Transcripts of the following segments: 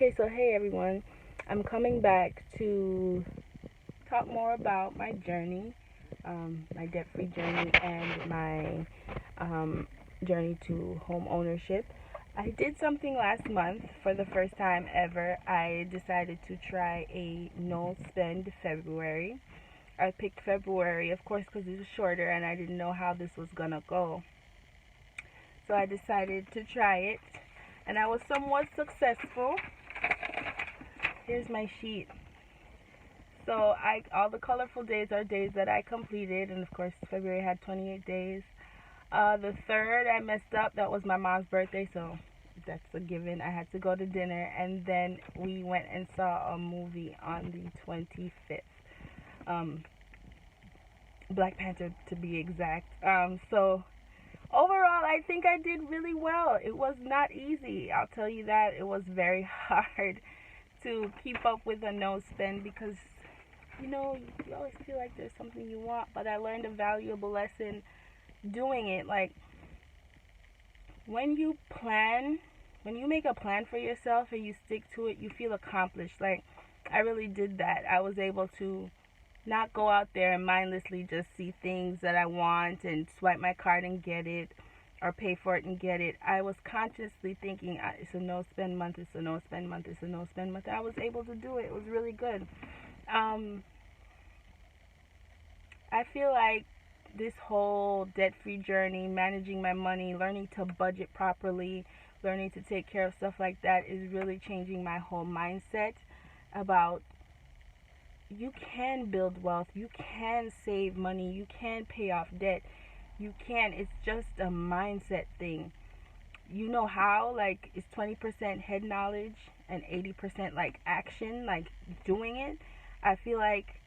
Okay, so hey everyone, I'm coming back to talk more about my journey, my debt-free journey, and my journey to home ownership. I did something last month for the first time ever. I decided to try a no spend February. I picked February, of course, because it was shorter and I didn't know how this was gonna go. So I decided to try it, and I was somewhat successful. Here's my sheet. So all the colorful days are days that I completed, and of course February had 28 days. The third I messed up. That was my mom's birthday, so that's a given. I had to go to dinner, and then we went and saw a movie on the 25th. Black Panther to be exact. So overall, I think I did really well. It was not easy. I'll tell you that. It was very hard to keep up with a no spend because you always feel like there's something you want, but I learned a valuable lesson doing it. Like when you make a plan for yourself and you stick to it, you feel accomplished. Like I really did that. I was able to not go out there and mindlessly just see things that I want and swipe my card and get it or pay for it and get it. I was consciously thinking, it's a no spend month, it's a no spend month, it's a no spend month. I was able to do it. It was really good. I feel like this whole debt-free journey, managing my money, learning to budget properly, learning to take care of stuff like that is really changing my whole mindset about you can build wealth, you can save money, you can pay off debt. You can. It's just a mindset thing. You know how? Like, it's 20% head knowledge and 80% like action, like doing it. I feel like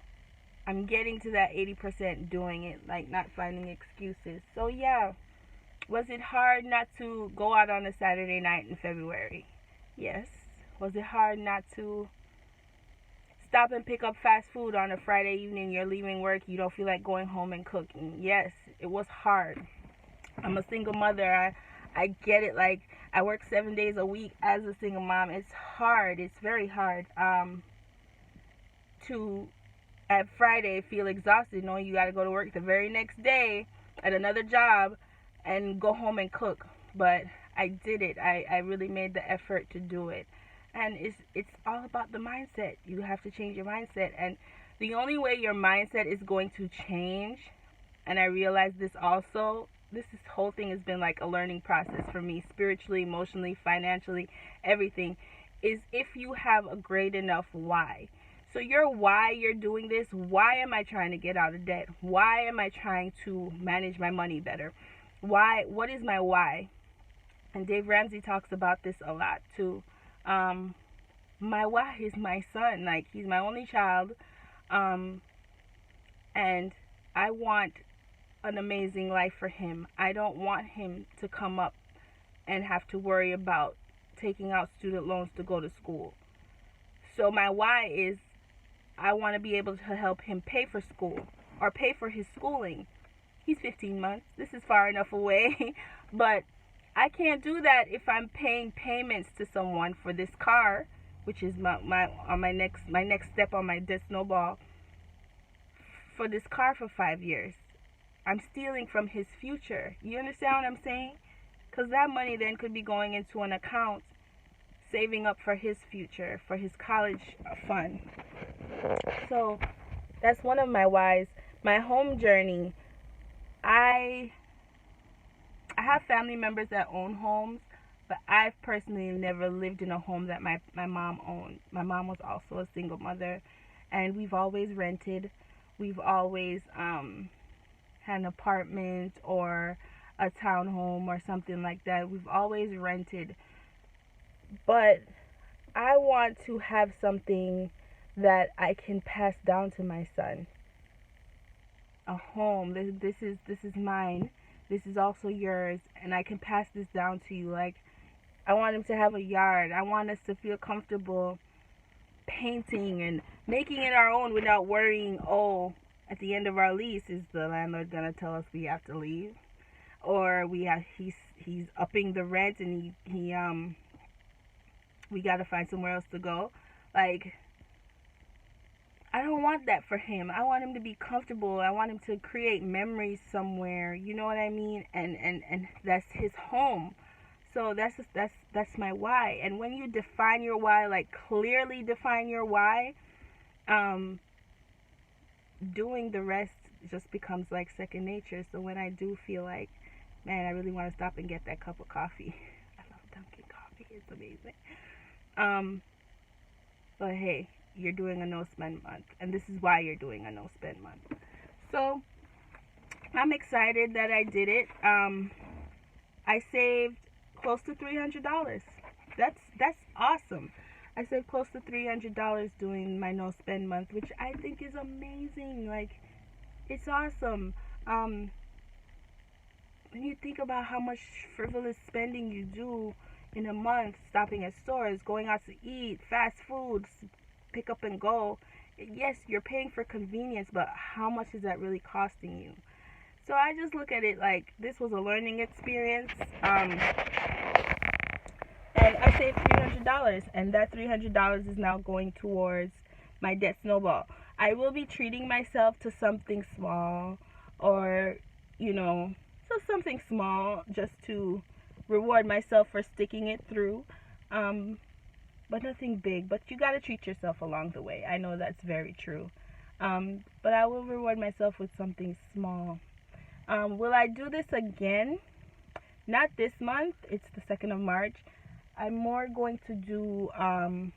I'm getting to that 80% doing it, like not finding excuses. So yeah, was it hard not to go out on a Saturday night in February? Yes. Was it hard not to stop and pick up fast food on a Friday evening? You're leaving work, you don't feel like going home and cooking. Yes, it was hard. I'm a single mother. I get it. Like, I work 7 days a week as a single mom. It's hard. It's very hard to at Friday feel exhausted knowing you got to go to work the very next day at another job and go home and cook. But I did it. I really made the effort to do it. And it's all about the mindset. You have to change your mindset. And the only way your mindset is going to change, and I realized this also, this whole thing has been like a learning process for me, spiritually, emotionally, financially, everything, is if you have a great enough why. So your why you're doing this, why am I trying to get out of debt? Why am I trying to manage my money better? What is my why? And Dave Ramsey talks about this a lot too. My why is my son. Like, he's my only child. And I want an amazing life for him. I don't want him to come up and have to worry about taking out student loans to go to school. So my why is I want to be able to help him pay for school or pay for his schooling. He's 15 months. This is far enough away, but I can't do that if I'm paying payments to someone for this car, which is my next step on my debt snowball, for this car for 5 years. I'm stealing from his future. You understand what I'm saying? Because that money then could be going into an account, saving up for his future, for his college fund. So that's one of my whys. My home journey. I have family members that own homes, but I've personally never lived in a home that my mom owned. My mom was also a single mother, and we've always rented. We've always had an apartment or a townhome or something like that. We've always rented. But I want to have something that I can pass down to my son. A home. This is mine. This is also yours, and I can pass this down to you. Like, I want him to have a yard. I want us to feel comfortable painting and making it our own without worrying, at the end of our lease, is the landlord gonna tell us we have to leave, or he's upping the rent and he we got to find somewhere else to go. Like, I don't want that for him. I want him to be comfortable. I want him to create memories somewhere. You know what I mean? And that's his home. So that's my why. And when you define your why, like clearly define your why, doing the rest just becomes like second nature. So when I do feel like, man, I really want to stop and get that cup of coffee. I love Dunkin' coffee. It's amazing. But hey, you're doing a no spend month, and this is why you're doing a no spend month. So I'm excited that I did it. I saved close to $300. That's awesome. I saved close to $300 doing my no spend month, which I think is amazing. Like, it's awesome. When you think about how much frivolous spending you do in a month, stopping at stores, going out to eat, fast foods, pick up and go. Yes, you're paying for convenience, but how much is that really costing you? So I just look at it like this was a learning experience. And I saved $300, and that $300 is now going towards my debt snowball. I will be treating myself to something small, or, so something small just to reward myself for sticking it through. But nothing big. But you gotta treat yourself along the way. I know that's very true. But I will reward myself with something small. Will I do this again? Not this month. It's the 2nd of March. I'm more going to do, I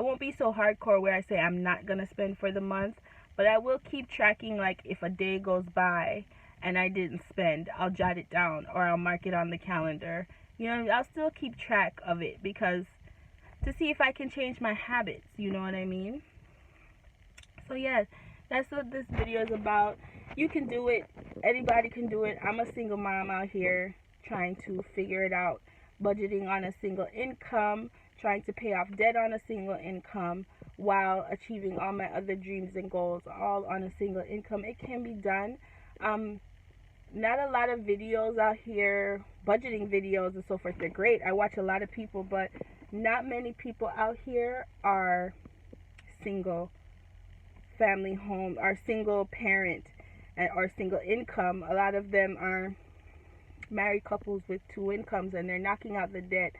won't be so hardcore where I say I'm not going to spend for the month, but I will keep tracking, like, if a day goes by and I didn't spend, I'll jot it down, or I'll mark it on the calendar. I'll still keep track of it, because to see if I can change my habits, you know what I mean? So yeah, that's what this video is about. You can do it. Anybody can do it. I'm a single mom out here trying to figure it out, budgeting on a single income, trying to pay off debt on a single income while achieving all my other dreams and goals all on a single income. It can be done. Not a lot of videos out here, budgeting videos and so forth. They're great. I watch a lot of people, but not many people out here are single family home, are single parent, or single income. A lot of them are married couples with 2 incomes, and they're knocking out the debt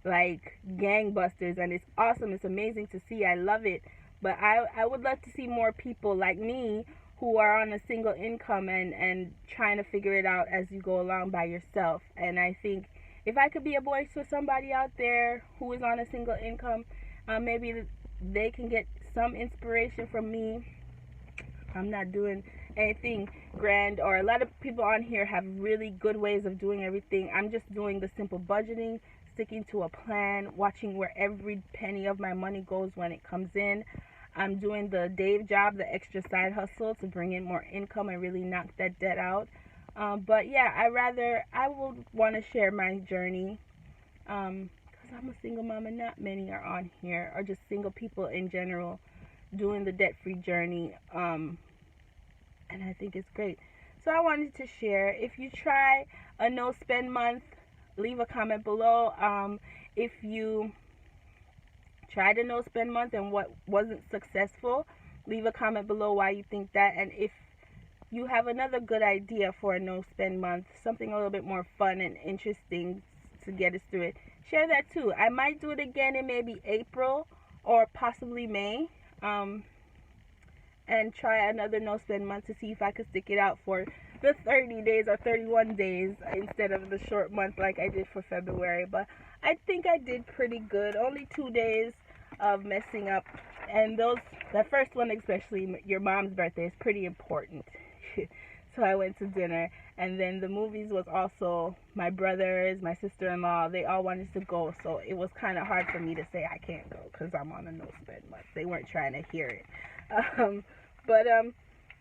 like gangbusters, and it's awesome. It's amazing to see. I love it. But I would love to see more people like me who are on a single income and trying to figure it out as you go along by yourself. And I think if I could be a voice for somebody out there who is on a single income, maybe they can get some inspiration from me. I'm not doing anything grand, or a lot of people on here have really good ways of doing everything. I'm just doing the simple budgeting, sticking to a plan, watching where every penny of my money goes when it comes in. I'm doing the day job, the extra side hustle to bring in more income and really knock that debt out. But yeah, I would want to share my journey, because I'm a single mom and not many are on here, or just single people in general doing the debt-free journey. And I think it's great. So I wanted to share. If you try a no spend month, leave a comment below. If you tried a no spend month and what wasn't successful, leave a comment below why you think that. And if you have another good idea for a no spend month, something a little bit more fun and interesting to get us through it, share that too. I might do it again in maybe April or possibly May, and try another no spend month to see if I could stick it out for the 30 days or 31 days instead of the short month like I did for February. But I think I did pretty good. Only 2 days of messing up, and that first one, especially your mom's birthday, is pretty important. So I went to dinner, and then the movies was also my brothers, my sister-in-law, they all wanted to go, so it was kind of hard for me to say I can't go because I'm on a no spend month. They weren't trying to hear it.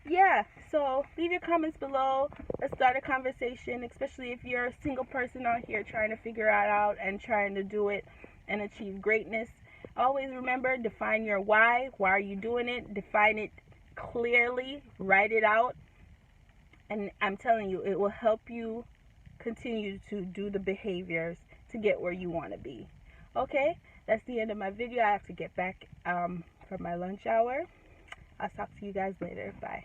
Yeah, so leave your comments below. Let's start a conversation, especially if you're a single person out here trying to figure it out and trying to do it and achieve greatness. Always remember, define your why. Why are you doing it? Define it clearly. Write it out. And I'm telling you, it will help you continue to do the behaviors to get where you want to be. Okay, that's the end of my video. I have to get back for my lunch hour. I'll talk to you guys later. Bye.